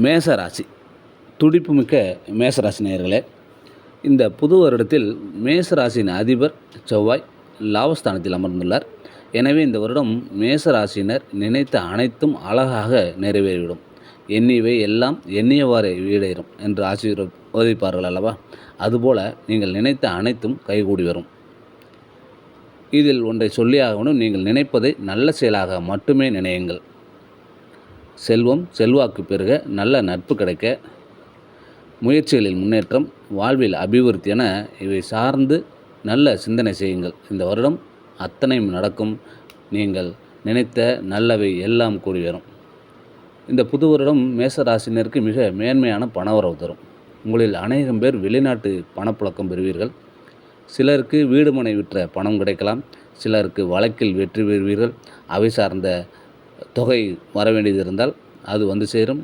மேசராசி துடிப்புமிக்க மேசராசி நேயர்களே, இந்த புது வருடத்தில் மேசராசியின் அதிபர் செவ்வாய் லாபஸ்தானத்தில் அமர்ந்துள்ளார். எனவே இந்த வருடம் மேசராசியினர் நினைத்த அனைத்தும் அழகாக நிறைவேறிவிடும். எண்ணியவை எல்லாம் எண்ணியவாறு ஈடேறும் என்று ஆசீர்வதிப்பார்கள் அல்லவா? அதுபோல நீங்கள் நினைத்த அனைத்தும் கைகூடி வரும். இதில் ஒன்றை சொல்லியாகணும், நீங்கள் நினைப்பதை நல்ல செயலாக மட்டுமே நினையுங்கள். செல்வம் செல்வாக்கு பெருக, நல்ல நட்பு கிடைக்க, முயற்சிகளில் முன்னேற்றம், வாழ்வில் அபிவிருத்தி என இவை சார்ந்து நல்ல சிந்தனை செய்யுங்கள். இந்த வருடம் அத்தனையும் நடக்கும். நீங்கள் நினைத்த நல்லவை எல்லாம் கூடி வரும். இந்த புது வருடம் மேசராசினருக்கு மிக மேன்மையான பணவரவு தரும். உங்களில் அநேகம் பேர் வெளிநாட்டு பணப்புழக்கம் பெறுவீர்கள். சிலருக்கு வீடு மனை விற்ற பணம் கிடைக்கலாம். சிலருக்கு வழக்கில் வெற்றி பெறுவீர்கள். அவை சார்ந்த தொகை வர வேண்டியது இருந்தால் அது வந்து சேரும்.